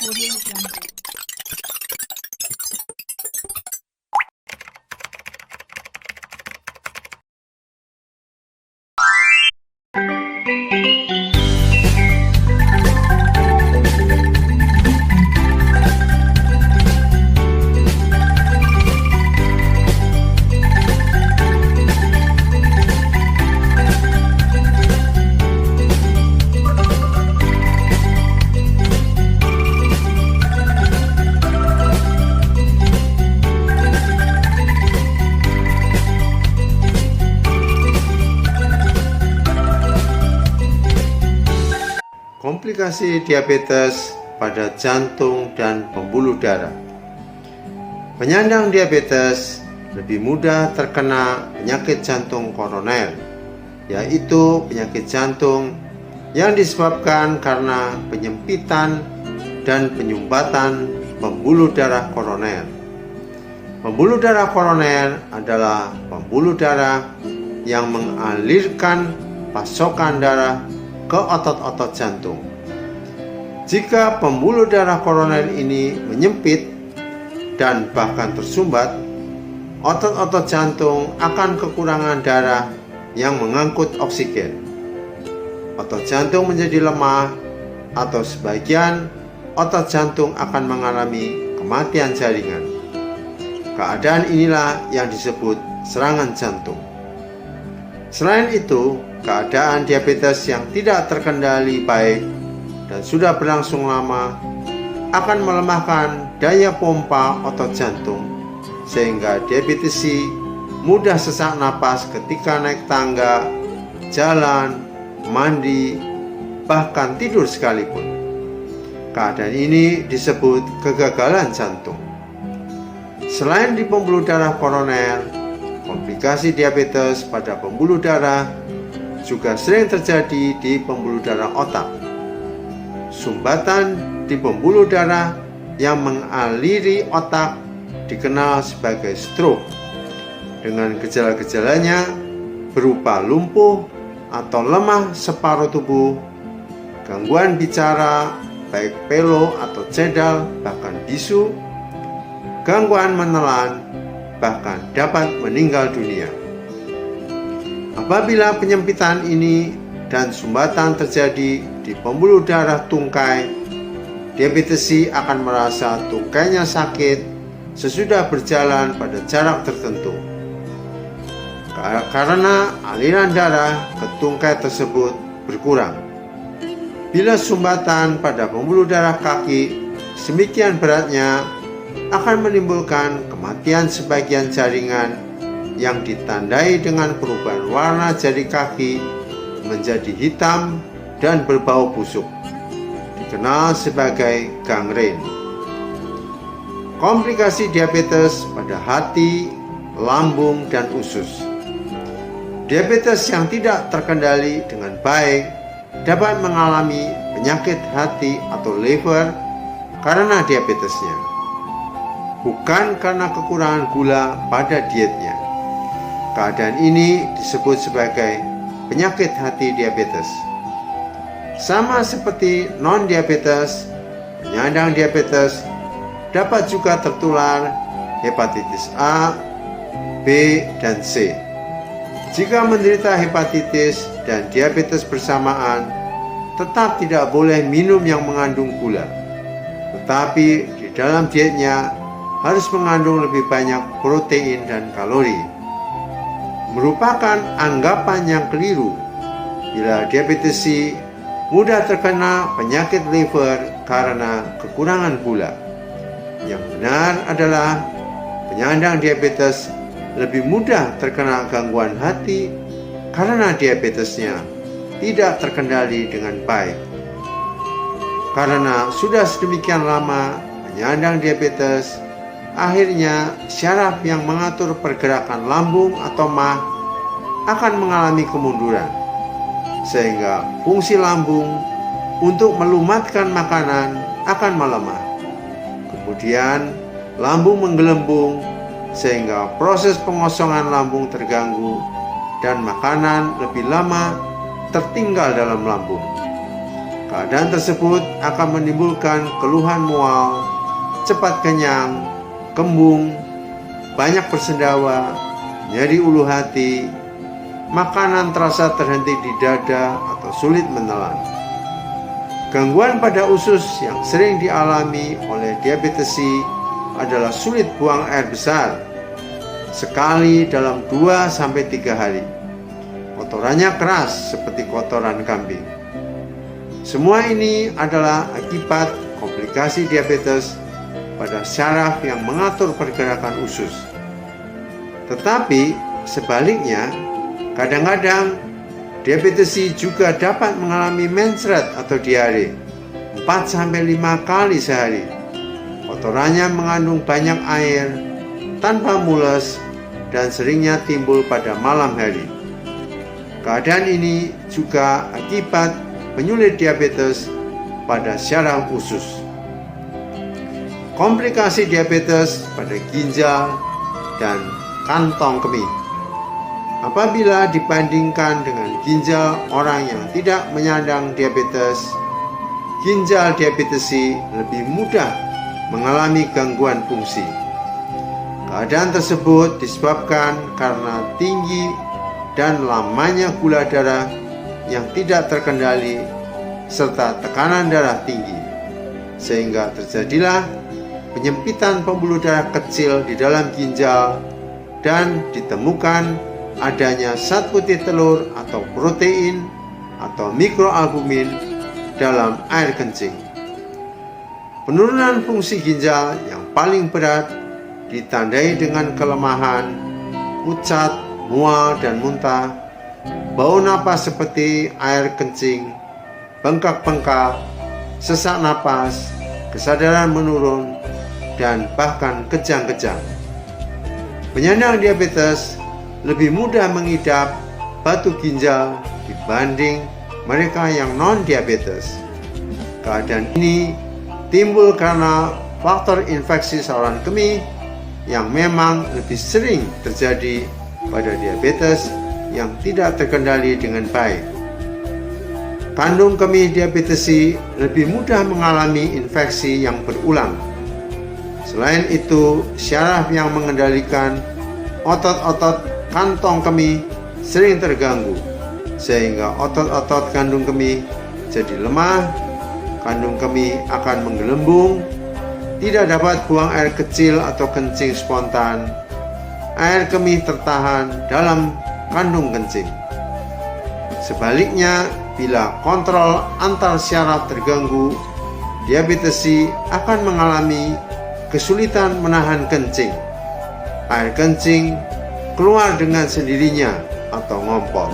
Audio Jungle. Komplikasi diabetes pada jantung dan pembuluh darah. Penyandang diabetes lebih mudah terkena penyakit jantung koroner, yaitu penyakit jantung yang disebabkan karena penyempitan dan penyumbatan pembuluh darah koroner. Pembuluh darah koroner adalah pembuluh darah yang mengalirkan pasokan darah ke otot-otot jantung. Jika pembuluh darah koroner ini menyempit dan bahkan tersumbat, otot-otot jantung akan kekurangan darah yang mengangkut oksigen. Otot jantung menjadi lemah atau sebagian otot jantung akan mengalami kematian jaringan. Keadaan inilah yang disebut serangan jantung. Selain itu, keadaan diabetes yang tidak terkendali baik dan sudah berlangsung lama akan melemahkan daya pompa otot jantung, sehingga diabetesi mudah sesak napas ketika naik tangga, jalan, mandi, bahkan tidur sekalipun. Keadaan ini disebut kegagalan jantung. Selain di pembuluh darah koroner, komplikasi diabetes pada pembuluh darah juga sering terjadi di pembuluh darah otak. Sumbatan di pembuluh darah yang mengaliri otak dikenal sebagai stroke, dengan gejala-gejalanya berupa lumpuh atau lemah separuh tubuh, gangguan bicara baik pelo atau cedal, bahkan bisu, gangguan menelan, bahkan dapat meninggal dunia. Apabila penyempitan ini dan sumbatan terjadi di pembuluh darah tungkai, diabetesi akan merasa tungkainya sakit sesudah berjalan pada jarak tertentu. Karena aliran darah ke tungkai tersebut berkurang. Bila sumbatan pada pembuluh darah kaki sedemikian beratnya, akan menimbulkan kematian sebagian jaringan yang ditandai dengan perubahan warna jari kaki menjadi hitam dan berbau busuk, dikenal sebagai gangren. Komplikasi diabetes pada hati, lambung, dan usus. Diabetes yang tidak terkendali dengan baik dapat mengalami penyakit hati atau liver karena diabetesnya, bukan karena kekurangan gula pada dietnya. Keadaan ini disebut sebagai penyakit hati diabetes. Sama seperti non-diabetes, penyandang diabetes dapat juga tertular hepatitis A, B, dan C. Jika menderita hepatitis dan diabetes bersamaan, tetap tidak boleh minum yang mengandung gula, tetapi di dalam dietnya harus mengandung lebih banyak protein dan kalori. Merupakan anggapan yang keliru bila diabetesi mudah terkena penyakit liver karena kekurangan gula. Yang benar adalah penyandang diabetes lebih mudah terkena gangguan hati karena diabetesnya tidak terkendali dengan baik. Karena sudah sedemikian lama penyandang diabetes, akhirnya syaraf yang mengatur pergerakan lambung atau mah akan mengalami kemunduran, sehingga fungsi lambung untuk melumatkan makanan akan melemah. Kemudian lambung menggelembung sehingga proses pengosongan lambung terganggu dan makanan lebih lama tertinggal dalam lambung. Keadaan tersebut akan menimbulkan keluhan mual, cepat kenyang, kembung, banyak bersendawa, nyeri ulu hati, makanan terasa terhenti di dada atau sulit menelan. Gangguan pada usus yang sering dialami oleh diabetes adalah sulit buang air besar sekali dalam 2-3 hari. Kotorannya keras seperti kotoran kambing. Semua ini adalah akibat komplikasi diabetes pada syaraf yang mengatur pergerakan usus. Tetapi sebaliknya, kadang-kadang diabetes juga dapat mengalami mencret atau diare 4-5 kali sehari. Kotorannya mengandung banyak air, tanpa mules, dan seringnya timbul pada malam hari. Keadaan ini juga akibat penyulit diabetes pada syaraf usus. Komplikasi diabetes pada ginjal dan kantong kemih. Apabila dibandingkan dengan ginjal orang yang tidak menyandang diabetes, ginjal diabetes lebih mudah mengalami gangguan fungsi. Keadaan tersebut disebabkan karena tinggi dan lamanya gula darah yang tidak terkendali serta tekanan darah tinggi, sehingga terjadilah penyempitan pembuluh darah kecil di dalam ginjal dan ditemukan adanya zat putih telur atau protein atau mikroalbumin dalam air kencing. Penurunan fungsi ginjal yang paling berat ditandai dengan kelemahan, pucat, mual dan muntah, bau napas seperti air kencing, bengkak-bengkak, sesak napas, kesadaran menurun, dan bahkan kejang-kejang. Penyandang diabetes lebih mudah mengidap batu ginjal dibanding mereka yang non-diabetes. Keadaan ini timbul karena faktor infeksi saluran kemih yang memang lebih sering terjadi pada diabetes yang tidak terkendali dengan baik. Kandung kemih diabetes lebih mudah mengalami infeksi yang berulang. Selain itu, syaraf yang mengendalikan otot-otot kantong kemih sering terganggu, sehingga otot-otot kandung kemih jadi lemah, kandung kemih akan menggelembung, tidak dapat buang air kecil atau kencing spontan, air kemih tertahan dalam kandung kencing. Sebaliknya, bila kontrol antar syaraf terganggu, diabetes akan mengalami kesulitan menahan kencing. Air kencing keluar dengan sendirinya atau ngompol.